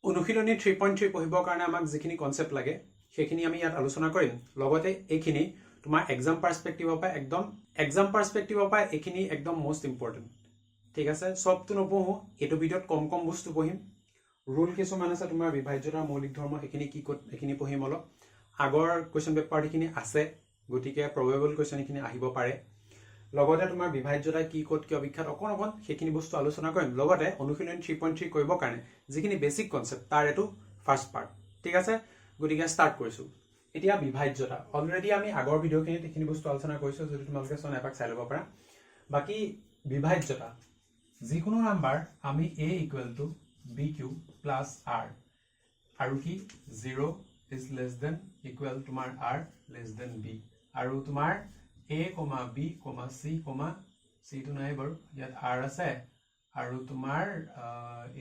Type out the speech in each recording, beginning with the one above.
অনুশীলনী 3.3 পঢ়িবৰ কাৰণে আমাক যিখিনি কনসেপ্ট লাগে সেইখিনি আমি ইয়াত আলোচনা কৰিম লগতে এইখিনি তোমাৰ এক্সাম পাৰ্সপেক্টিভৰ পৰা এইখিনি একদম মোস্ট ইম্পৰ্টেন্ট ঠিক আছে সবটো নপঢ়ো এটো ভিডিওত কম বস্তু পঢ়িম ৰুল কিছুমান আছে তোমাৰ বিভাজ্যতাৰ মৌলিক ধৰ্ম সেইখিনি কি এইখিনি পঢ়িম অলপ আগৰ কোৱেশ্চন পেপাৰ এইখিনি আছে গতিকে প্ৰবেবল কোৱেশ্চন এইখিনি আহিব পাৰে লগতে তোমাৰ বিভাজ্যতা কি কোড কি অবিখ্যাত অকন সেইখিনি বস্তু আলোচনা কৰিম লগতে অনুশীলনী 3.3 কৰিবৰ কাৰণে যিখিনি বেসিক কনসেপ্ট তাৰ এটো ফাৰ্স্ট পাৰ্ট ঠিক আছে গতিকে স্টাৰ্ট কৰিছো এতিয়া বিভাজ্যতা অলৰেডি আমি আগৰ ভিডিওখিনিত এইখিনি বস্তু আলোচনা কৰিছো যদি তোমালোকে চন এপাক চাই ল'ব পাৰা বাকি বিভাজ্যতা যিকোনো নাম্বাৰ আমি a = bq + r আৰু কি 0 is less than equal তোমাৰ r less than b আৰু তোমাৰ a, b, c, c to নাই বাৰু ইয়াত r আছে আৰু তোমাৰ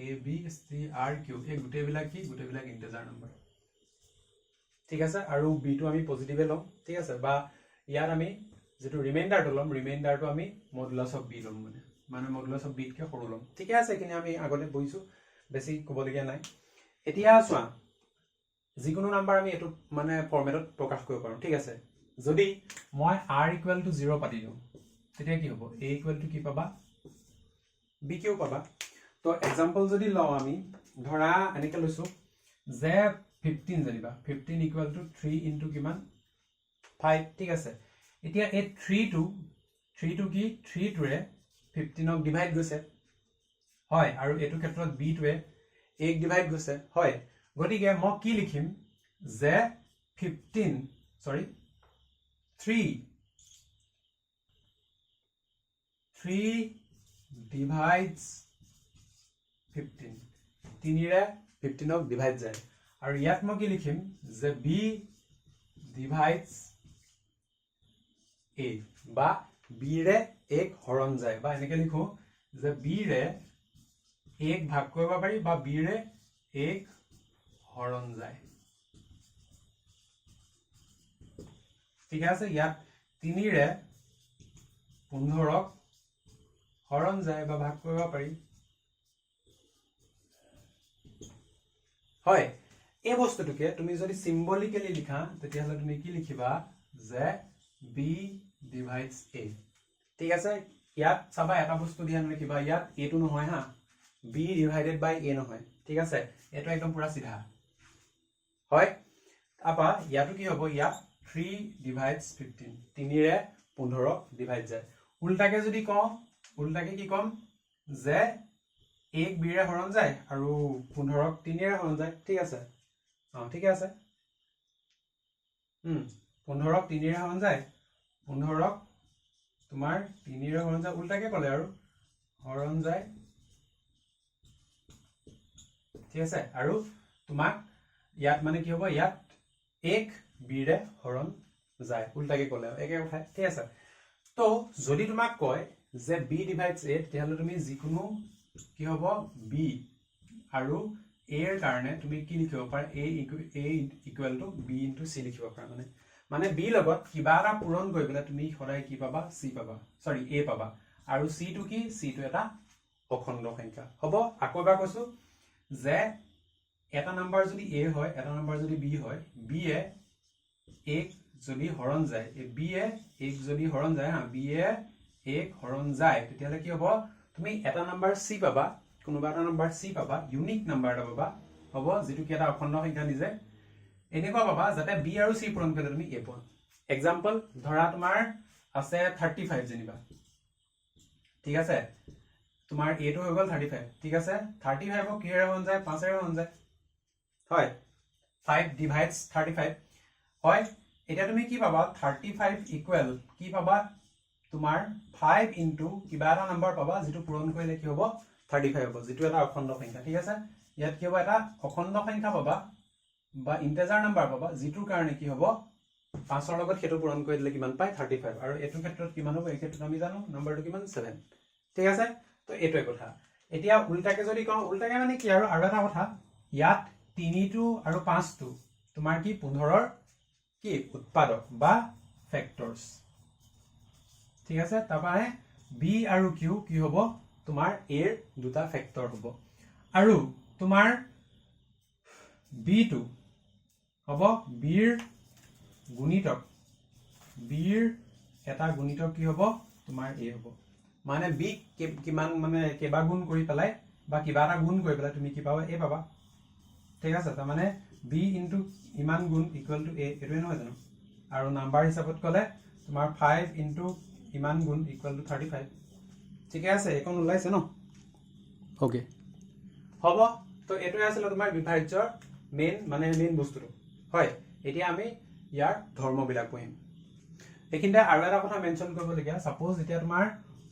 a b c r q এই গুটেবিলাক কি গুটেবিলাক ইন্টিজাৰ নম্বৰ ঠিক আছে আৰু b টো আমি পজিটিভে লম ঠিক আছে বা ইয়াত আমি যেটো ৰিমাইন্ডাৰটো লম ৰিমাইন্ডাৰটো আমি মডুলাস অফ b লম মানে মডুলাস অফ b কে সৰু লম ঠিক আছে কিনে আমি আগতে পঢ়িছো বেছি কবলগিয়া নাই এতিয়া চোৱা যিকোনো নাম্বাৰ আমি এটো মানে ফৰমেটত প্ৰকাশ কৰিব পাৰো ঠিক আছে যদি মই r = 0 পাতি দিও তেতিয়া কি হ'ব a = কি পাবা b কিউ পাবা তো एग्जांपल যদি লও আমি ধৰা এনেকে লৈছো যে 15 জানিবা 15 = 3 into কিমান 5 ঠিক আছে এতিয়া এই 3 টো কি 3 টোৰে 15 ক ডিভাইড গৈছে হয় আৰু এটো ক্ষেত্ৰত b টোৱে 1 ডিভাইড গৈছে হয় গতিকে মই কি লিখিম যে 3 divides 15 3ৰে 15 ক ডিভাইড যায় আৰু ইয়াত মই কি লিখিম যে b divides a বা b ৰে 1 হৰণ যায় বা এনেকে লিখো যে b ৰে 1 ভাগ কৰিব পাৰি বা b ৰে 1 হৰণ যায় ঠিক আছে ইয়াত 3 ৰে 15 ক হৰণ যায় বা ভাগ কৰিব পাৰি হয় এই বস্তুটোকে তুমি যদি সিম্বলিক্যালি লিখা তেতিয়া হলে তুমি কি লিখিবা যে b divides a ঠিক আছে ইয়াত চাবা এটা বস্তু ধ্যান ৰাখিবা ইয়াত a টো নহয় হা b divided by a নহয় ঠিক আছে এটো একদম পুৰা সিধা হয় আপা ইয়াটো কি হ'ব ইয়াত 3 divides 15 3ৰে 15 ডিভাইড যায় উল্টাকে যদি কওঁ উল্টাকে কি কম যে 1 b ৰে হৰণ যায় আৰু 15 ক 3 ৰে হৰণ যায় ঠিক আছে ঠিক আছে 15 ক 3 ৰে হৰণ যায় 15 ক তোমাৰ 3 ৰে হৰণ যায় উল্টাকে ক'লে আৰু হৰণ যায় ঠিক আছে আৰু তোমাক ইয়াত মানে কি হ'ব ইয়াত 1 b ৰে হৰণ যায় উল্টাকে ক'লে একে কথা ঠিক আছে তো যদি তোমাক কয় যে b divides a তেতিয়াহলে তুমি যিকোনো কি হ'ব b আৰু a এৰ কাৰণে তুমি কি লিখিব পাৰা a = b * c লিখিব পাৰা মানে b লগত কিবা এটা পূৰণ কৰি পেলাই তুমি সদায় কি পাবা c পাবা সৰি a পাবা আৰু c টো কি c টো এটা অখণ্ড সংখ্যা হ'ব আকৌ এবাৰ কৈছো যে এটা নাম্বাৰ যদি a হয় এটা নাম্বাৰ যদি b হয় b এ 1 যদি হৰণ যায় b এ 1 যদি হৰণ যায় হা b এ 1 হৰণ যায় তেতিয়ালে কি হ'ব তুমি এটা নাম্বাৰ c পাবা কোনোবা এটা নাম্বাৰ c পাবা ইউনিক নাম্বাৰ এটা পাবা হ'ব যেটো কি এটা অখণ্ড সংখ্যা নিজে এনেকুৱা পাবা যাতে b আৰু c পূৰণ কৰিলে তুমি a পোৱা एग्जांपल ধৰা তোমাৰ আছে 35 জানিবা ঠিক আছে তোমাৰ a টো হৈ গল 35 ঠিক আছে 35 ক কিহেৰে হৰণ যায় 5 ৰে হৰণ যায় হয় 5 divides 35 হয় এটা তুমি কি পাবা 35 ইকুৱেল কি পাবা তোমাৰ 5 into কিবা এটা নাম্বাৰ পাবা যেটো পূৰণ কৰিলে কি হ'ব 35 হ'ব যেটো এটা অখণ্ড সংখ্যা ঠিক আছে ইয়াত কি হ'ব এটা অখণ্ড সংখ্যা পাবা বা ইন্টিজাৰ নাম্বাৰ পাবা যেটোৰ কাৰণে কি হ'ব 5 ৰ লগত হেতু পূৰণ কৰি দিলে কিমান পায় 35 আৰু এটো ক্ষেত্ৰত কিমান হ'ব এই ক্ষেত্ৰত আমি জানো নাম্বাৰটো কিমান 7 ঠিক আছে তো এটোই কথা এতিয়া উল্টাকে যদি কওঁ উল্টাকে মানে কি আৰু এটা কথা ইয়াত 3 টো আৰু 5 টো তোমাৰ কি 15 ৰ কি উৎপাদক বা ফ্যাক্টৰস ঠিক আছে তাপাহে b আৰু q কি হ'ব তোমাৰ a ৰ দুটা ফ্যাক্টৰ হ'ব আৰু তোমাৰ b2 হ'ব bৰ গুণিতক bৰ এটা গুণিতক কি হ'ব তোমাৰ a হ'ব মানে b কিমান মানে কেবা গুণ কৰি পেলাই বা কিবা এটা গুণ কৰি পেলাই তুমি কি পাবা a পাবা ঠিক আছে তাৰ মানে b ইনটু ইমান গুণ ইকুৱেল টু a এটোই নহয় জানো আৰু নাম্বাৰ হিচাপত ক'লে তোমাৰ 5 ইনটু ইমান গুণ ইকুৱেল টু 35 ঠিক আছে এখন ওলাইছে ন ওকে হ'ব তো এটোই আছিল তোমাৰ বিভাজ্যৰ মেইন বস্তুটো হয় এতিয়া আমি ইয়াৰ ধৰ্মবিলাক পঢ়িম এখিনতে আৰু এটা কথা মেনশন কৰিবলগীয়া সাপোজ এতিয়া তোমাৰ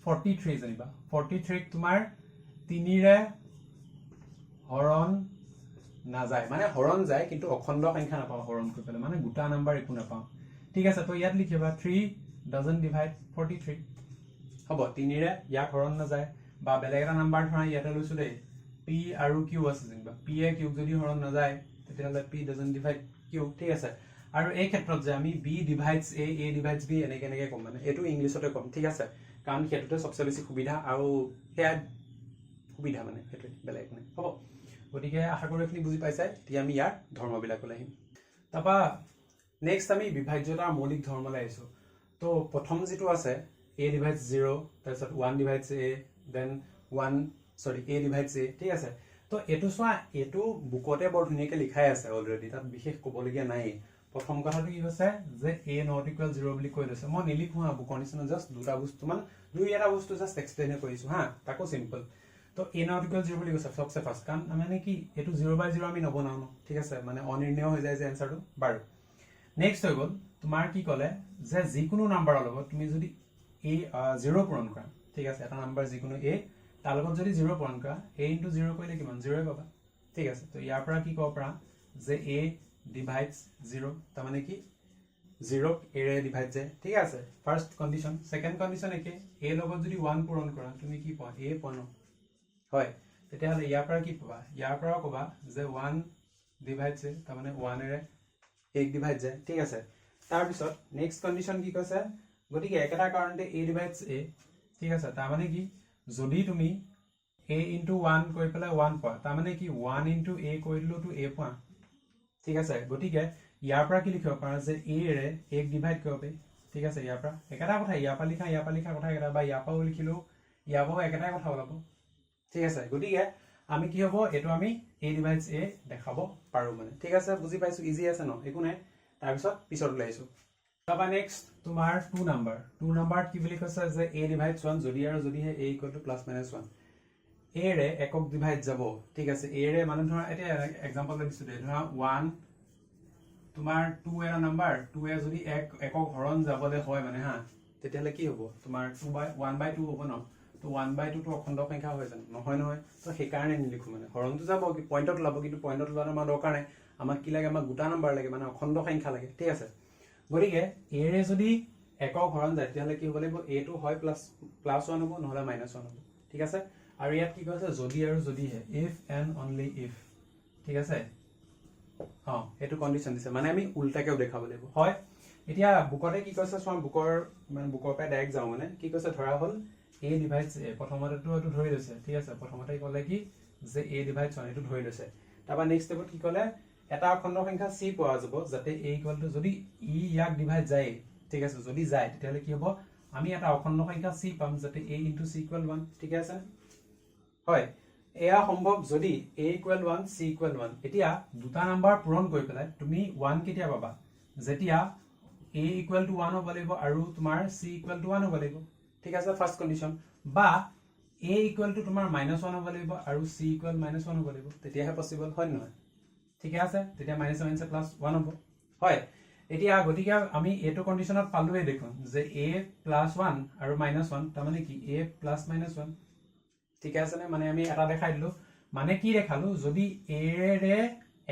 43 জানিবা 43 তোমাৰ 3 ৰে হৰণ নাযায় মানে হৰণ যায় কিন্তু অখণ্ড সংখ্যা নাপাও হৰণ কৰি পেলে মানে গোটা নাম্বাৰ একো নাপাও ঠিক আছে তো ইয়াত লিখিবা 3 doesn't divide 43 হ'ব 3 ৰে ইয়াক হৰণ নাযায় বা বেলেগ এটা নাম্বাৰ ধৰা ইয়াতে লৈছো দেই p আৰু q আছে যেনিবা p এ q যদি হৰণ নাযায় তেতিয়াহলে p doesn't divide q ঠিক আছে আৰু এই ক্ষেত্ৰত যে আমি b divides a divides b এনেকে কম মানে এটো ইংলিশতে কম ঠিক আছে কাৰণ হেতুতে সবচে বেছি সুবিধা আৰু হেয়া সুবিধা মানে হেতু বেলেগ নাই হ'ব গতিকে আশা কৰো এখিনি বুজি পাইছাই তি আমি ইয়াৰ ধৰ্মবিলাক ওলাইম তাপা নেক্সট আমি বিভাজ্যতাৰ মৌলিক ধৰ্মলৈ আইছো তো প্ৰথম যেটো আছে a divides 0 তাৰপিছত 1 divides a then 1 sorry a divides a ঠিক আছে তো এটো সোয়া এটো বুকতে বৰ ধুনিয়াকে লিখাই আছে অলৰেডি তাত বিশেষ কবলগীয়া নাই প্ৰথম কথাটো কি কৈছে যে a not equal 0 বুলি কৈ দিছে মই নিলিখো হা বুকৰ নিচিনা জাস্ট দুটা বস্তু মান দুই এটা বস্তু জাস্ট এক্সপ্লেইন কৰিছো হা তাকো সিম্পল তো a not equal 0 বুলি কৈছে সবচে ফার্স্ট কাম মানে কি এটো 0/0 আমি নবনাও ন ঠিক আছে মানে অনিৰ্ণয় হৈ যায় যে আনসাৰটো বাৰু নেক্সট হৈ গল তোমাৰ কি কলে যে যিকোনো নাম্বাৰৰ লগত তুমি যদি a 0 পূৰণ কৰা ঠিক আছে এটা নাম্বাৰ যিকোনো a তাৰ লগত যদি 0 পূৰণ কৰা a * 0 কৰিলে কিমান 0 পাবা ঠিক আছে তো ইয়াৰ পৰা কি ক'ব পাৰা যে a divides 0 তাৰ মানে কি 0 a ৰে ডিভাইড যায় ঠিক আছে ফাৰ্স্ট কন্ডিশন সেকেন্ড কন্ডিশন একে a লগত যদি 1 পূৰণ কৰা তুমি কি পাবা a পানো হয় তেতিয়াহলে ইয়াৰ পৰা কি পাবা ইয়াৰ পৰা কবা যে 1 ডিভাইড যায় তাৰ মানে 1 ৰে 1 ডিভাইড যায় ঠিক আছে তাৰ পিছত নেক্সট কন্ডিশন কি কৈছে গতিকে একেটা কাৰণতে a divides a ঠিক আছে তাৰ মানে কি যদি তুমি a into 1 কৈ পেলাই 1 পোৱা তাৰ মানে কি 1 into a কৈ দিলো তো a পোৱা ঠিক আছে গতিকে ইয়াৰ পৰা কি লিখিব পাৰা যে a ৰে 1 ডিভাইড কৰিব ঠিক আছে ইয়াৰ পৰা একেটা কথা ইয়াৰ পৰা লিখা কথা এটা বা ইয়াৰ পৰা লিখিলো ইয়াৰ পৰা একেটা কথা ওলাব ঠিক আছে গতিকে আমি কি হ'ব এটো আমি a divides a দেখাব পাৰো মানে ঠিক আছে বুজি পাইছো ইজি আছে ন একো নাই তাৰ পিছত পিছত লাইছো তাবা নেক্সট তোমাৰ 2 নাম্বাৰ কি বুলি কৈছে যে a divides 1 যদি আৰু যদি হে a = +- 1 a ৰে একক ডিভাইড যাব ঠিক আছে a ৰে মানে ধৰা এটা एग्जांपल দিছো দে ধৰা 1 তোমাৰ 2 এৰ নাম্বাৰ 2 এ যদি একক হৰণ যাবলে হয় মানে হা তেতিয়ালে কি হ'ব তোমাৰ 1/2 হ'ব ন তো 1/2 তো অখণ্ড সংখ্যা হৈ জানো নহয় তো সেই কাৰণে নিলিখো মানে হৰণটো যাব কি পইণ্টত লাভ কিন্তু পইণ্টত লোৱাৰ আমাৰ দৰকাৰ নাই আমাক কি লাগে আমাক গোটা নাম্বাৰ লাগে মানে অখণ্ড সংখ্যা লাগে ঠিক আছে গতিকে a ৰে যদি একক হৰণ যায় তেতিয়ালে কি হ'ব লাগিব a টো হয় +1 হ'ব নহলে -1 হ'ব ঠিক আছে আৰু ইয়াত কি কৈছে যদি আৰু যদি হে if and only if ঠিক আছে এটো কন্ডিশন দিছে মানে আমি উল্টাকেও দেখাব লাগিব হয় এতিয়া বুকতে কি কৈছে সোম বুকৰ পৰা ডাইৰেক্ট যাও মানে কি কৈছে ধৰা হল a divides a প্ৰথমতেটো এটো ধৰি লৈছে ঠিক আছে প্ৰথমতে ক'লে কি যে a divides 1 এটো ধৰি লৈছে তাবা নেক্সট স্টেপত কি ক'লে এটা অখণ্ড সংখ্যা c পোৱা যাব যাতে a = যদি ই ইয়াক ডিভাইড যায় ঠিক আছে যদি যায় তেতিয়ালে কি হ'ব আমি এটা অখণ্ড সংখ্যা c পাম যাতে a * c = 1 ঠিক আছে হয় এয়া সম্ভৱ যদি a = 1 c = 1 এতিয়া দুটা নাম্বাৰ পূৰণ কৰি পেলাই তুমি 1 কেতিয়া পাবা যেতিয়া a = 1 হ'ব লাগিব আৰু তোমাৰ c = 1 হ'ব লাগিব ঠিক আছে ফাৰ্স্ট কন্ডিশন বা a = তোমাৰ -1 হ'ব লাগিব আৰু c = -1 হ'ব লাগিব তেতিয়াহে পসিবল হয় নহয় ঠিক আছে তেতিয়া -1 + 1 হ'ব হয় এতিয়া গতিকে আমি এটো কন্ডিশনত পালোৱে দেখোন যে a + 1 আৰু -1 তাৰ মানে কি a + -1 ঠিক আছে না মানে আমি এটা দেখাই দিলো মানে কি দেখালো যদি a ৰে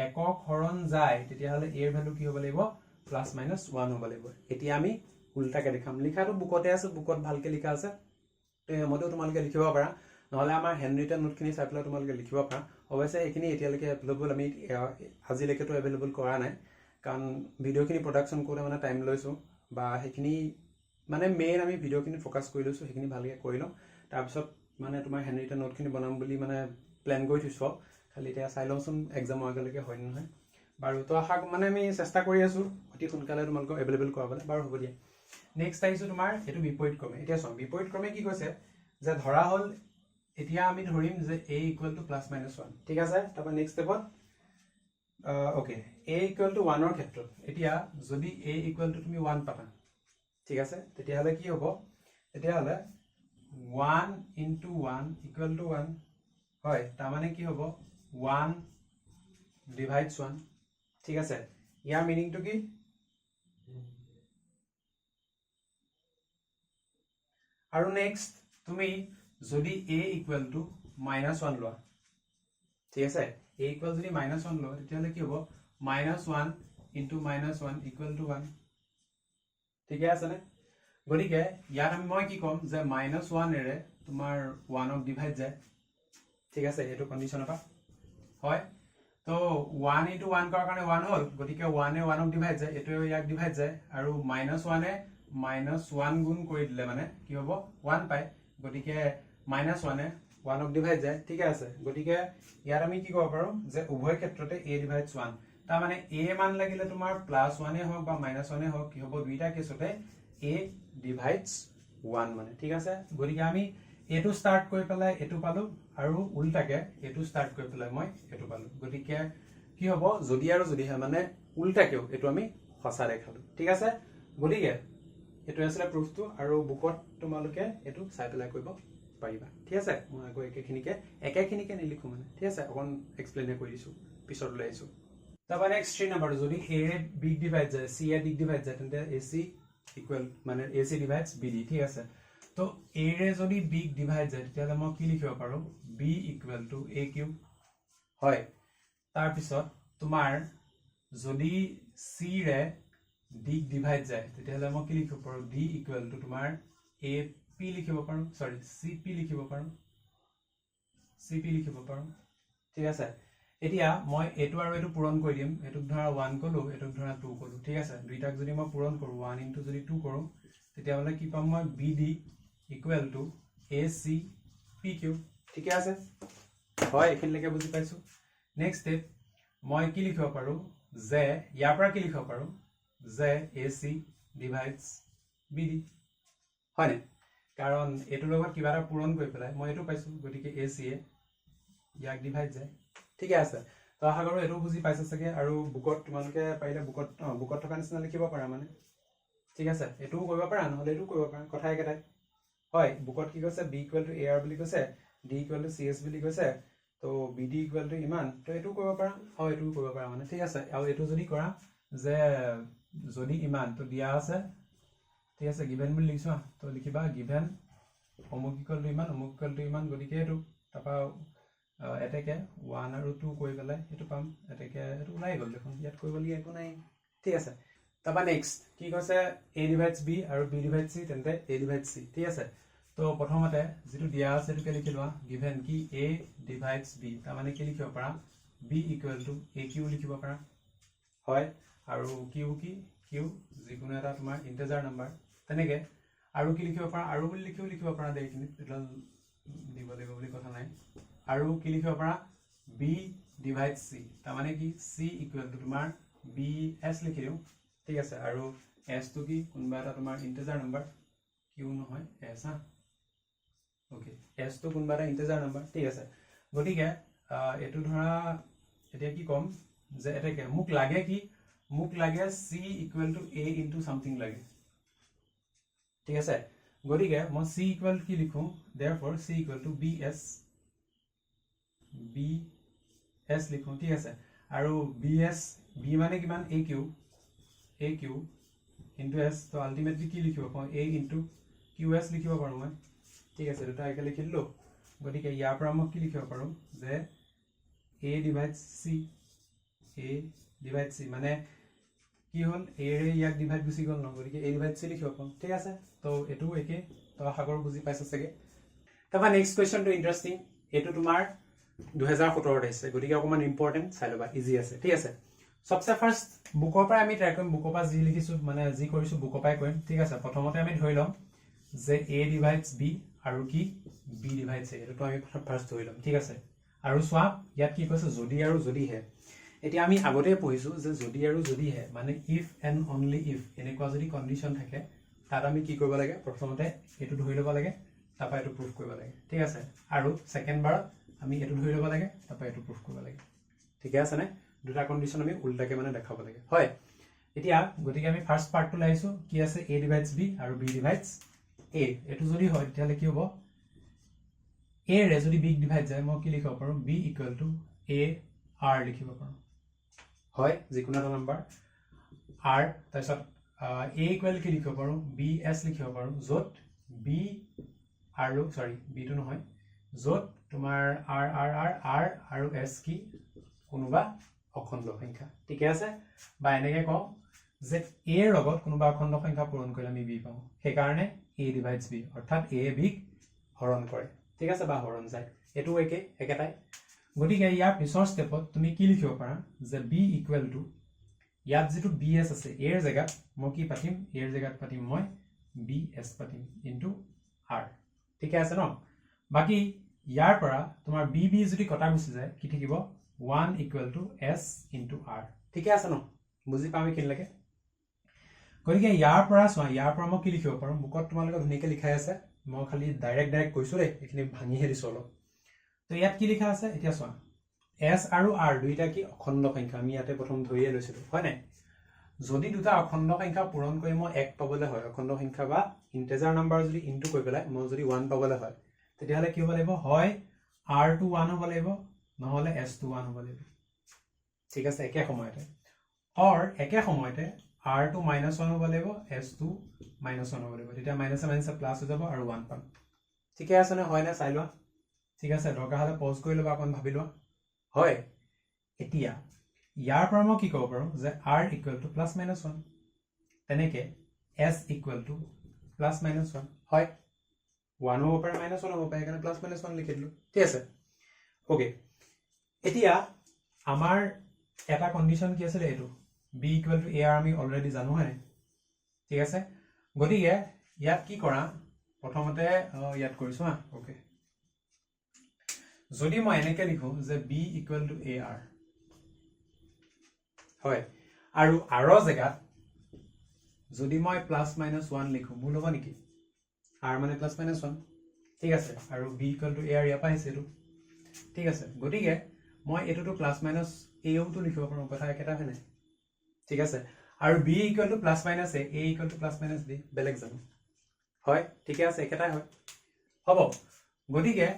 একক হৰণ যায় তেতিয়া হলে a এর ভ্যালু কি হ'ব লাগিব +-1 হ'ব লাগিব এতিয়া আমি উল্টাকে দেখাম লিখাটো বুকতে আছে বুকত ভালকে লিখা আছে তে মতেও তোমালকে লিখিব পাৰা নহলে আমাৰ হেনৰিটেন নোটখিনি চাই পেলাই তোমালকে লিখিব পাৰা অৱশ্যে এইখিনি এতিয়ালৈকে এভেইলেবল আমি আজিলৈকেতো এভেইলেবল কৰা নাই কাৰণ ভিডিওখিনি প্ৰডাকশন কৰোতে মানে টাইম লৈছো বা সেইখিনি মানে মেইন আমি ভিডিওখিনি ফোকাস কৰি লৈছো সেইখিনি ভালকে কৰি লওঁ তাৰ পিছত মানে তোমাৰ হেনৰিটেন নোটখিনি বনাম বুলি মানে প্ল্যান কৰি থৈছো খালি এতিয়া চাই লওঁচোন এক্সাম আগলৈকে হয় নহয় বাৰু তো আশা মানে আমি চেষ্টা কৰি আছো অতি সোনকালে তোমালোকক এভেইলেবল কৰাবলৈ বাৰু হ'ব দিয়া নেক্সট আহিছো তোমাৰ এইটো বিপৰীত ক্ৰমে এতিয়া চোৱা বিপৰীত ক্ৰমে কি কৈছে যে ধৰা হ'ল এতিয়া আমি ধৰিম যে a equal to plus minus 1 ঠিক আছে তাৰপৰা নেক্সট ষ্টেপত ওকে a ইকুৱেল টু 1 ৰ ক্ষেত্ৰত এতিয়া যদি a ইকুৱেল টু তুমি 1 পাতা ঠিক আছে তেতিয়াহ'লে কি হ'ব তেতিয়াহ'লে 1 into 1 equal to 1 হয় তাৰমানে কি হ'ব 1 divides 1 ঠিক আছে ইয়াৰ মিনিংটো কি আৰু নেক্সট তুমি যদি a equal to -1 লোৱা ঠিক আছে a equal যদি -1 লোৱা তেতিয়াহ'লে কি হ'ব -1 into -1 equal to 1 ঠিক আছে নে গতিকে ইয়াত আমি মই কি কম যে -1 এৰে তোমাৰ 1 ক ডিভাইড যায় ঠিক আছে এটো কন্ডিশনৰ পা হয় তো 1 into 1 কৰাৰ কাৰণে 1 হ'ল গতিকে 1 এ 1 ক ডিভাইড যায় এটো ইয়াক ডিভাইড যায় আৰু -1 এ -1 গুণ কৰি দিলে মানে কি হ'ব 1 পায় গতিকে -1 এ 1 ক ডিভাইড যায় ঠিক আছে গতিকে ইয়াত আমি কি ক'ব পাৰো যে উভয় ক্ষেত্ৰতে a divides 1 তাৰ মানে a মান লাগিলে তোমাৰ +1 এ হওক বা -1 এ হওক কি হ'ব দুইটা কেছতে a divides 1 মানে ঠিক আছে গতিকে আমি এটো স্টার্ট কৰি পেলাই এটো পালো আৰু উল্টাকে এটো স্টাৰ্ট কৰি পেলাই মই এটো পালো গতিকে কি হ'ব যদি আৰু যদি হয় মানে উল্টাকেও এটো আমি হসা দেখালো ঠিক আছে গতিকে এটো আছিল প্ৰুফটো আৰু বুকত তোমালোকে এটো চাই পেলাই কৰিব পাৰিবা ঠিক আছে মই আকৌ একেখিনিকে নিলিখো মানে ঠিক আছে অকন এক্সপ্লেইন কৰি দিছো পিছত লৈ আইছো তাবা নেক্সট 3 নম্বৰ যদি a এ b ডিভাইড যায় c এ d ডিভাইড যায় তেন্তে ac ইকুৱেল মানে ac ডিভাইডস bd ঠিক আছে তো a ৰে যদি b ডিভাইড যায় তেতিয়ালে মই কি লিখিব পাৰো b ইকুৱেল টু aq হয় তাৰ পিছত তোমাৰ যদি c ৰে d ডিভাইড যায় তেতিয়ালে মই কি লিখিব পাৰো d ইকুৱেল টু তোমাৰ ap লিখিব পাৰো সৰি cp লিখিব পাৰো ঠিক আছে এতিয়া মই এটো আৰু এটো পূৰণ কৰি দিম এটুক ধৰা 1 কলো এটুক ধৰা 2 কলো ঠিক আছে দুইটাক যদি মই পূৰণ কৰো 1 into যদি 2 কৰো তেতিয়া হলে কি পাম মই bd equal to ac pq ঠিক আছে হয় এখিনলৈকে বুজি পাইছো নেক্সট স্টেপ মই কি লিখিব পাৰো যে ইয়াৰ পৰা কি লিখিব পাৰো যে ac divides bd হয় কাৰণ এটো লগত কিবা এটা পূৰণ কৰি পেলাই মই এটো পাইছো গতিকে ac এ ইয়াক ডিভাইড যায় ঠিক আছে তো আশা কৰো এটো বুজি পাইছা চাগে আৰু বুকত তোমালোকে পাৰিলে বুকত থকা নিচিনা লিখিব পাৰা মানে ঠিক আছে এটোও কৰিব পাৰা নহলে এটো কৰিব পাৰা কথা একেটাই হয় বুকত কি কৈছে b equal to ar বুলি কৈছে d equal to cs বুলি কৈছে তো bd equal to ইমান তো এটো কৰিব পাৰা হয় এটো কৰিব পাৰা মানে ঠিক আছে আৰু এটো যদি কৰা যে যদি ইমান তো দিয়া আছে ঠিক আছে গিভেন বুলি লিখছো তো লিখিবা গিভেন অমুক ইকুৱেল টু ইমান গতিকে এটো তাপা এটাকে 1 আৰু 2 কৰি পেলাই এটো পাম এটাকে এটো ওলাই গল দেখোন ইয়াত কৰিবলি একো নাই ঠিক আছে তাপা নেক্সট কি কৈছে a divides b আৰু b divides c তেন্তে a divides c ঠিক আছে তো প্ৰথমতে যেটো দিয়া আছে এটোকে লিখি লোৱা গিভেন কি a divides b তাৰ মানে কি লিখিব পাৰা b equal to aq লিখিব পাৰা হয় আৰু q যিকোনো এটা তোমাৰ ইন্টিজাৰ নাম্বাৰ তেনেকে আৰু কি লিখিব পাৰা আৰু বুলি লিখিব পাৰা দেখিনি এডাল দিব লাগিব বুলি কথা নাই আৰু কি লিখিব পাৰা b divides c তাৰ মানে কি c equal to তোমাৰ bs লিখি দিও ঠিক আছে আৰু s তো কি কোনবা এটা তোমাৰ ইন্টিজাৰ নাম্বাৰ q নহয় s ওকে s তো কোনবা এটা ইন্টিজাৰ নাম্বাৰ ঠিক আছে গতিকে এটো ধৰা এতিয়া কি কম যে এটাকে মুক লাগে c equal to a into something লাগে ঠিক আছে গতিকে মই c equal কি লিখো therefore c equal to bs লিখো ঠিক আছে আৰু bs b মানে কিমান aq into s তো আলটিমেটলি কি লিখিব পাও a into qs লিখিব পাৰো মই ঠিক আছে দুটা একে লিখি দিলো গতিকে ইয়াৰ পৰা মই কি লিখিব পাৰো যে a divides c মানে কি হল a ৰে ইয়াক ডিভাইড গুছি গল ন গতিকে a divides c লিখিব পাৰো ঠিক আছে তো এটো একে তো আশা বুজি পাইছা চাগে তাপা নেক্সট কোৱেশ্চন টো ইন্টাৰেষ্টিং এটো তোমাৰ 2017 আছে গতিকে অকমান ইম্পৰ্টেন্ট চাই লবা ইজি আছে ঠিক আছে সবসে ফাৰ্স্ট বুকৰ পৰা আমি ট্ৰাই কৰিম বুকৰ পৰা যি লিখিছো মানে যি কৰিছো বুকৰ পৰাই কৰিম ঠিক আছে প্ৰথমতে আমি ধৰি লম যে a divides b আৰু কি b divides a এটো আমি ফাৰ্স্ট ধৰি লম ঠিক আছে আৰু সোৱা ইয়াত কি কৈছে যদি আৰু যদি হে এতিয়া আমি আগতে পঢ়িছো যে যদি আৰু যদিহে মানে ইফ এণ্ড অনলি ইফ এনেকুৱা যদি কণ্ডিশ্যন থাকে তাত আমি কি কৰিব লাগে প্ৰথমতে এইটো ধৰি ল'ব লাগে তাৰপৰা এইটো প্ৰুফ কৰিব লাগে ঠিক আছে আৰু ছেকেণ্ড বাৰত আমি এইটো ধৰি ল'ব লাগে তাৰপৰা এইটো প্ৰুফ কৰিব লাগে ঠিক আছে নে দুটা কণ্ডিশ্যন আমি উল্টাকে মানে দেখাব লাগে হয় এতিয়া গতিকে আমি ফাৰ্ষ্ট পাৰ্টটো লাইছো কি আছে a ডিভাইডস b আৰু b ডিভাইডস a এটো যদি হয় তেতিয়ালে কি হ'ব a ৰে যদি b ডিভাইড যায় মই কি লিখিব পাৰো b equal to a r লিখিব পাৰো হয় যিকোনো এটা নাম্বাৰ r তাৰপিছত a ইকুৱেল কি লিখিব পাৰো b s লিখিব পাৰো যত b আৰু সৰি b টো নহয় যত তোমাৰ r r r r আৰু s কি কোনোবা অখণ্ড সংখ্যা ঠিক আছে বা এনেকে কওঁ যে a ৰ লগত কোনোবা অখণ্ড সংখ্যা পূৰণ কৰিলে আমি b পাওঁ সেই কাৰণে a ডিভাইডস b অৰ্থাৎ a b হৰণ কৰে ঠিক আছে বা হৰণ যায় এটো একেটাই গতিকে ইয়াৰ পিছৰ ষ্টেপত তুমি কি লিখিব পাৰা যে b ইকুৱেল টু ইয়াত যেটো bs আছে a ৰ জায়গাত মই কি পাতিম a ৰ জায়গাত পাতিম মই bs পাতিম ইনটু r ঠিক আছে ন বাকি ইয়াৰ পৰা তোমাৰ bb যদি কটা গুচি যায় কি থাকিব 1 equal to s into r ঠিক আছে ন বুজি পামি কিন লাগে গতিকে ইয়াৰ পৰা চোৱা ইয়াৰ পৰা মই কি লিখিব পাৰো বুকত তোমালোকে ধুনিকে লিখাই আছে মই খালি ডাইৰেক্ট কৈছো ৰে এখিনি ভাঙি হেৰি চলো তো ইয়াত কি লিখা আছে এতিয়া চোৱা s আৰু r দুইটা কি অখণ্ড সংখ্যা আমি ইয়াতে প্ৰথম ধৰিয়ে লৈছিলো হয় নাই যদি দুটা অখণ্ড সংখ্যা পূৰণ কৰি মই 1 পাবলে হয় অখণ্ড সংখ্যা বা ইন্টিজাৰ নাম্বাৰ যদি ইনটু কৰি পেলাই মই যদি 1 পাবলে হয় তেতিয়াহলে কি হ'ব লাগিব হয় r টু 1 হ'ব লাগিব নহলে s টু 1 হ'ব লাগিব ঠিক আছে একে সময়তে or একে সময়তে r টু -1 হ'ব লাগিব s টু -1 হ'ব লাগিব তেতিয়া মাইনাস মাইনাস প্লাস হৈ যাব আৰু 1 পাম ঠিক আছে না হয় না চাই লোৱা ঠিক আছে দৰকাৰ হলে পজ কৰি লবা অকন ভাবি লোৱা হয় এতিয়া ইয়াৰ পৰা মই কি ক'ব পাৰো যে r ইকুৱেল টু +-1 তেনেকে s ইকুৱেল টু +-1 হয় 1 হ'ব পাৰে -1 হ'ব পাৰে কাৰণে +-1 লিখি দিলো ঠিক আছে ওকে এতিয়া আমাৰ এটা কন্ডিশন কি আছিল এটো b ইকুৱেল টু a আমি অলৰেডি জানো হয় ঠিক আছে গতিকে ইয়াত কি কৰা প্ৰথমতে ইয়াত কৰিছো হা ওকে যদি মই এনেকে লিখো যে b ইকুৱেল টু ar হয় আৰু r ৰ জায়গাত যদি মই +-1 লিখো ভুল হ'ব নেকি r মানে +-1 ঠিক আছে আৰু b ইকুৱেল টু ar ইয়াৰ পাইছে এটো ঠিক আছে গতিকে মই এটোটো +- a ও তো লিখিব পাৰো কথা একেটা হয় নাই ঠিক আছে আৰু b equal to +-a a equal to +-b বেলেগ জানো হয় ঠিক আছে একেটাই হয় হ'ব গতিকে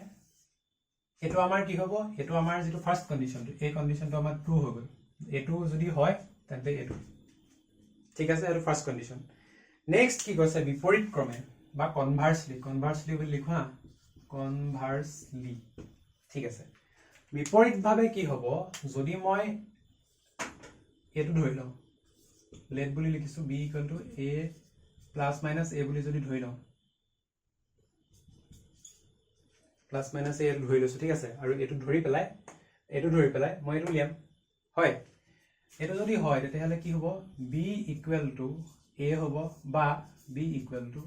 এটো আমাৰ কি হ'ব এটো আমাৰ যেটো ফাৰ্স্ট কন্ডিশন এই কন্ডিশনটো আমাৰ ট্ৰু হৈ গল এটো যদি হয় তেন্তে এটো ঠিক আছে এটো ফাৰ্স্ট কন্ডিশন নেক্সট কি কৈছে বিপৰীত ক্ৰমে বা কনভাৰ্সলি বুলি লিখা কনভাৰ্সলি ঠিক আছে বিপৰীতভাৱে কি হ'ব যদি মই এটো ধৰি লওঁ লেট বুলি লিখিছো b equal to a +-a বুলি যদি ধৰি লওঁ +-a এটো ধৰি লৈছো ঠিক আছে আৰু এটো ধৰি পেলাই মই এটো লিয়াম হয় এটো যদি হয় তেতিয়াহলে কি হ'ব b ইকুৱেল টু a হ'ব বা b ইকুৱেল টু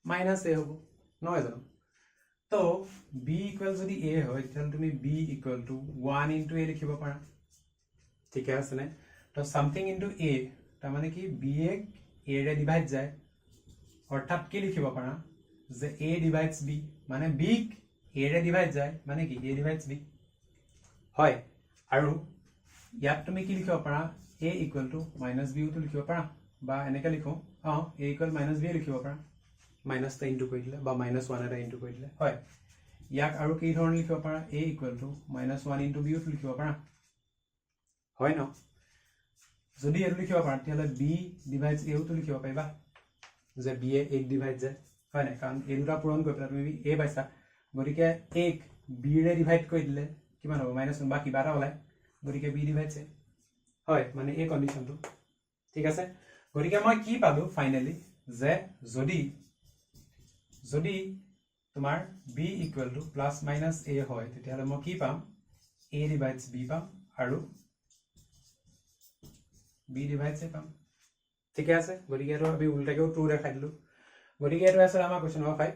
-a হ'ব নহয় জানো তো b ইকুৱেল যদি a হয় তেতিয়াহলে তুমি b equal to 1 into a লিখিব পাৰা ঠিক আছে নে তো সামথিং ইনটু a তাৰ মানে কি b a ৰে ডিভাইড যায় অৰ্থাৎ কি লিখিব পাৰা যে a ডিভাইডস b মানে b a ৰে ডিভাইড যায় মানে কি a ডিভাইডস b হয় আৰু ইয়াত তুমি কি লিখিব পাৰা a ইকুৱেল টু -b টো লিখিব পাৰা বা এনেকে লিখো a ইকুৱেল -b লিখিব পাৰা মাইনাস টা ইনটু কৰি দিলে বা -1 এটা ইনটু কৰি দিলে হয় ইয়াক আৰু কি ধৰণে লিখিব পাৰা a equal to -1 into b টো লিখিব পাৰা হয় ন যদি এটো লিখিব পাৰা তেতিয়াহলে b ডিভাইডস a টো লিখিব পাৰিবা যে b এ 1 ডিভাইড যায় হয় না কাৰণ এই দুটা পূৰণ কৰি পেলাই তুমি a পাইছা গতিকে 1 b ৰে ডিভাইড কৰি দিলে কিমান হ'ব -1 বা কিবা এটা ওলাই গতিকে b ডিভাইডস a হয় মানে এই কন্ডিশনটো ঠিক আছে গতিকে মই কি পালো ফাইনালি যে যদি তোমাৰ b ইকুৱেল টু +-a হয় তেতিয়াহলে মই কি পাম a ডিভাইডস b পাম আৰু b ডিভাইডস a পাম ঠিক আছে গতিকে এটো আমি উল্টাকেও ট্ৰু দেখাই দিলো গতিকে এটো আছে আমাৰ কোৱেশ্চন নম্বৰ 5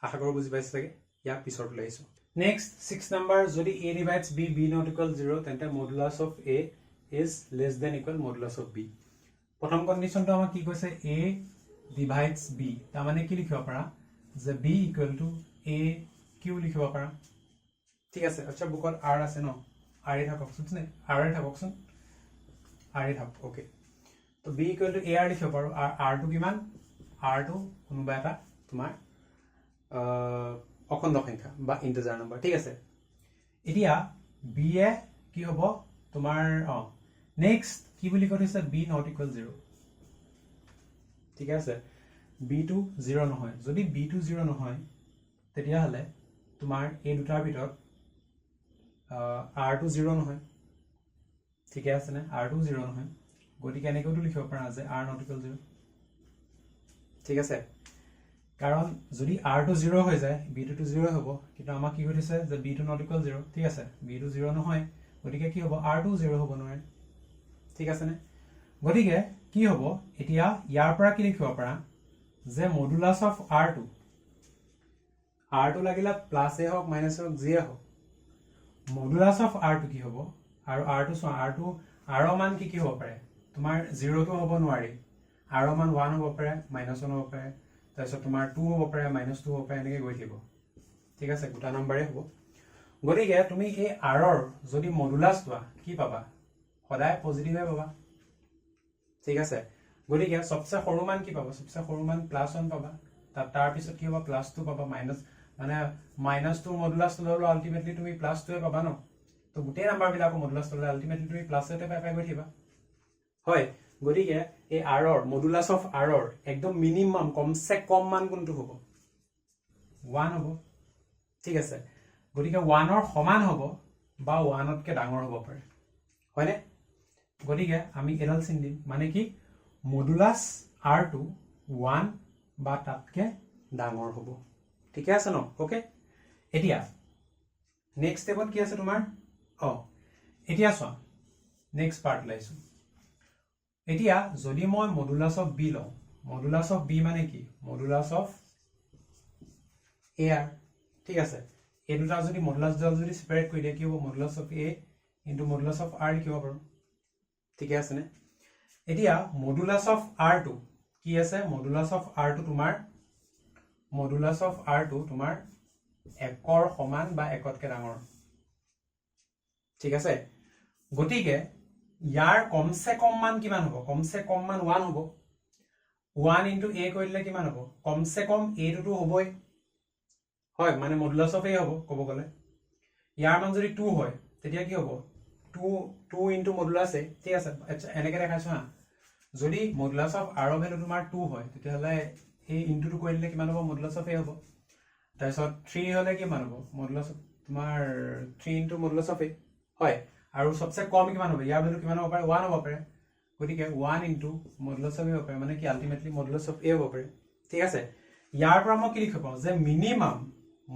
আশা কৰো বুজি পাইছে লাগে ইয়াক পিছত লৈছো নেক্সট 6 নম্বৰ যদি a divides b not equal 0 তেন্তে modulus of a is less than equal modulus of b প্ৰথম কন্ডিশনটো আমাক কি কৈছে a divides b তাৰ মানে কি লিখিব পাৰা যে b equal to a q লিখিব পাৰা ঠিক আছে আচ্ছা বুকত r আছে ন r এ থাককচোন নে r এ থাককচোন r এ থাক ওকে তো b equal to ar লিখিব পাৰো আৰ r টো কিমান r টো কোনোবা এটা তোমাৰ অখণ্ড সংখ্যা বা ইন্টিজাৰ নম্বৰ ঠিক আছে এতিয়া b এ কি হ'ব তোমাৰ নেক্সট কি বুলি কৈছে b not equal 0 ঠিক আছে b টো 0 নহয় যদি b টো 0 নহয় তেতিয়া হলে তোমাৰ এই দুটাৰ ভিতৰত r টো 0 নহয় ঠিক আছে না r টো 0 নহয় গতিকে এনেকৈতো লিখিব পাৰা যে r not equal 0 ঠিক আছে কাৰণ যদি r টো 0 হৈ যায় b টো 0 হ'ব কিন্তু আমাক কি কৈছে যে b টো not equal 0 ঠিক আছে b টো 0 নহয় গতিকে কি হ'ব r টো 0 হ'ব নোৱাৰে ঠিক আছে নে গতিকে কি হ'ব এতিয়া ইয়াৰ পৰা কি লিখিব পাৰা যে মডুলাস অফ r2 লাগিলা প্লাস এ হোক মাইনাস হোক জি এ হোক মডুলাস অফ r2 কি হ'ব আৰু r2 r2 r মান কি হ'ব পাৰে তোমাৰ 0 তো হ'ব নোৱাৰি r মান 1 হ'ব পাৰে -1 হ'ব পাৰে তাৰপিছত তোমাৰ 2 হ'ব পাৰে -2 হ'ব পাৰে এনেকৈ গৈ থাকিব ঠিক আছে গোটা নম্বৰে হ'ব গতিকে তুমি এই r ৰ যদি মডুলাস লোৱা কি পাবা সদায় পজিটিভে পাবা ঠিক আছে গতিকে সবচেয়ে সৰু মান কি পাবা সবচেয়ে সৰু মান +1 পাবা তাৰ পিছত কি হ'ব +2 পাবা মাইনাস মানে -2 মডুলাস ললো আলটিমেটলি তুমি +2 এ পাবা ন তো গোটেই নাম্বাৰ বিলাক মডুলাস ললে আলটিমেটলি তুমি +1 এ পাই গৈ থাকিবা হয় গতিকে এই r ৰ মডুলাস অফ r ৰ একদম মিনিমাম কমসে কম মান কোনটো হ'ব 1 হ'ব ঠিক আছে গতিকে 1 ৰ সমান হ'ব বা 1 তকৈ ডাঙৰ হ'ব পাৰে হয়নে গতিকে আমি এডাল চিন দিম মানে কি মডুলাস r2 1 বা তাতকৈ ডাঙৰ হ'ব ঠিক আছে ন ওকে এতিয়া নেক্সট স্টেপত কি আছে তোমাৰ এতিয়া চোৱা নেক্সট পাৰ্ট লাইছো এতিয়া যদি মই মডুলাস অফ b লওঁ মডুলাস অফ b মানে কি মডুলাস অফ ar ঠিক আছে এই দুটা যদি মডুলাস দুটা যদি সেপাৰেট কৰি দিয়া কি হ'ব modulus of a into modulus of r লিখিব পাৰো ঠিক আছে নে এতিয়া মডুলাস অফ r2 কি আছে মডুলাস অফ r2 তোমাৰ মডুলাস অফ r2 তোমাৰ 1 ৰ সমান বা 1 তকৈ ডাঙৰ ঠিক আছে গতিকে ইয়াৰ কমসে কম মান কিমান হ'ব কমসে কম মান 1 হ'ব 1 ইনটু a কৰিলে কিমান হ'ব কমসে কম a টো হ'বই হয় মানে মডুলাস অফ a হ'ব ক'ব গ'লে ইয়াৰ মান যদি 2 হয় তেতিয়া কি হ'ব 2 ইনটু মডুলাস a ঠিক আছে এনেকৈ দেখাইছো হা যদি মডুলাস অফ r ভ্যালু তোমাৰ 2 হয় তেতিয়াহলে এই ইনটু 2 কৰিলে কিমান হ'ব মডুলাস অফ a হ'ব তাৰপিছত 3 হলে কিমান হ'ব মডুলাস তোমাৰ 3 ইনটু মডুলাস অফ a হয় আৰু সবচে কম কিমান হ'ব ইয়াৰ ভ্যালু কিমান হ'ব পাৰে 1 হ'ব পাৰে গতিকে 1 ইনটু মডুলাস অফ a হ'ব পাৰে মানে কি আলটিমেটলি মডুলাস অফ a হ'ব পাৰে ঠিক আছে ইয়াৰ পৰা মই কি লিখিব পাওঁ যে মিনিমাম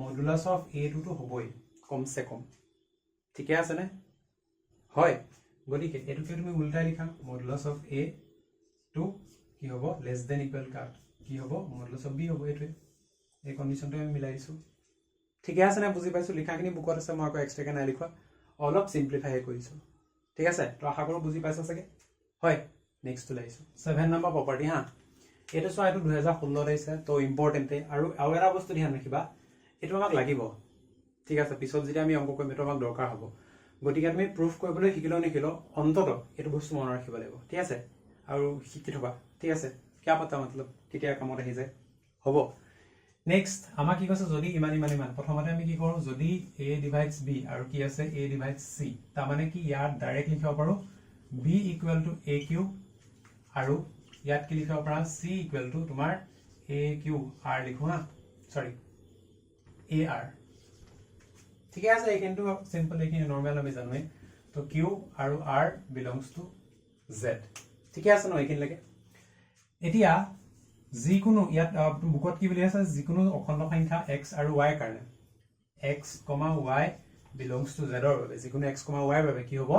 মডুলাস অফ a টো হ'বই কমসে কম ঠিক আছে নে হয় গতিকে এটোকে তুমি উল্টাই লিখা মডুলাস অফ a টু কি হ'ব লেস দেন ইকুয়াল কাট কি হ'ব মডুলাস অফ b হ'ব এটোৱে এই কন্ডিশনটো আমি মিলাইছো ঠিক আছে না বুজি পাইছো লিখাখিনি বুকত আছে মই আকৌ এক্সট্ৰাকে নাই লিখা অলপ সিম্পলিফাই কৰিছো ঠিক আছে তো আশা কৰো বুজি পাইছা চাগে হয় নেক্সট টু লাইছো 7 নম্বৰ প্ৰপাৰ্টি হা এটো চোৱা এটো 2016 আহিছে তো ইম্পৰ্টেন্টে আৰু এটা বস্তু ধ্যান ৰাখিবা এটো আমাক লাগিব ঠিক আছে পিছত যেতিয়া আমি অংক কৰিম এটো আমাক দৰকাৰ হ'ব গতিকে তুমি প্ৰুফ কৰিবলৈ শিকিলো নেকিলো অন্তত এটো বস্তু মনত ৰাখিব লাগিব ঠিক আছে আৰু শিকি থবা ঠিক আছে কিয়া পতা মতলব কেতিয়া কামত আহি যায় হ'ব নেক্সট আমাক কি কৈছে যদি ইমান প্ৰথমতে আমি কি কৰো যদি a divides b আৰু কি আছে a divides c তাৰ মানে কি ইয়াত ডাইৰেক্ট লিখিব পাৰো b equal to aq আৰু ইয়াত কি লিখিব পাৰা c equal to তোমাৰ aq r লিখো হা সৰি ar ঠিক আছে এইখিনিটো সিম্পল এইখিনি নৰমাল আমি জানোই তো q আৰু r belongs to z ঠিক আছে ন এইখিনি লাগে এতিয়া যিকোনো ইয়াত বুকত কি বুলি আছে যিকোনো অখণ্ড সংখ্যা x আৰু y কাৰণে x, y belongs to z ৰ বাবে যিকোনো x, y ৰ বাবে কি হ'ব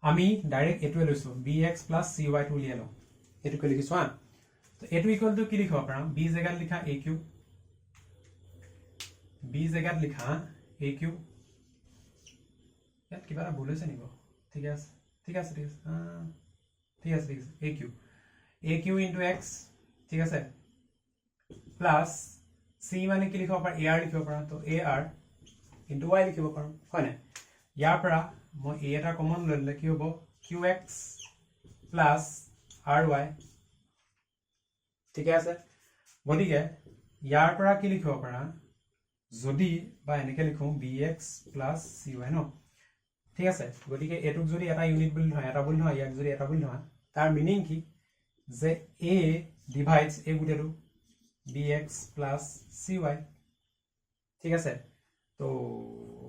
আমি ডাইৰেক্ট এটোৱে লৈছো bx + cy টো উলিয়াই লওঁ এটোকে লিখিছো হা তো এটো ইকুয়াল টু কি লিখিব পাৰা b জায়গাত লিখা aq b জায়গাত লিখা aq ইয়াত কিবা ভুল হৈছে নিব ঠিক ঠিক আছে AQ into x ঠিক আছে প্লাস c মানে কি লিখিব পাৰ AR লিখিব পাৰ তো AR into y লিখিব পাৰ হয় না ইয়াৰ পৰা মই a এটা কমন ললে কি হ'ব qx plus ry ঠিক আছে গতিকে ইয়াৰ পৰা কি লিখিব পাৰা যদি বা এনেকে লিখো bx plus cy ন ঠিক আছে গতিকে এটুক যদি এটা ইউনিট বুলি নহয় এটা বুলি নহয় ইয়াক যদি এটা বুলি নহয় তাৰ মিনিং কি যে a divides a গুটেটো bx plus cy ঠিক আছে তো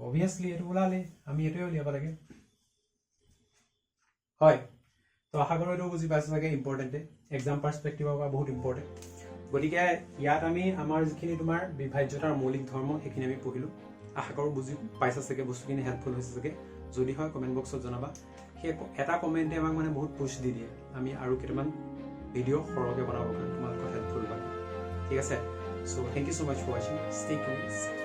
obviously এটো ওলালে আমি এটোই উলিয়াব লাগে হয় তো আশা কৰো এটো বুজি পাইছা চাগে ইম্পৰ্টেন্ট এক্সাম পাৰ্সপেক্টিভৰ পৰা বহুত ইম্পৰ্টেন্ট গতিকে ইয়াত আমি আমাৰ যিখিনি তোমাৰ বিভাজ্যতাৰ মৌলিক ধৰ্ম এখিনি আমি পঢ়িলো আশা কৰো বুজি পাইছা চাগে বস্তুখিনি হেল্পফুল হৈছে চাগে যদি হয় কমেন্ট বক্সত জনাবা সেই এটা কমেন্টে আমাক মানে বহুত পুশ দি দিয়ে আমি আৰু কেইটামান ভিডিও সৰহকৈ বনাব কাৰণে তোমালোকৰ হেল্পফুল হয় ঠিক আছে so thank you so much for watching stay curious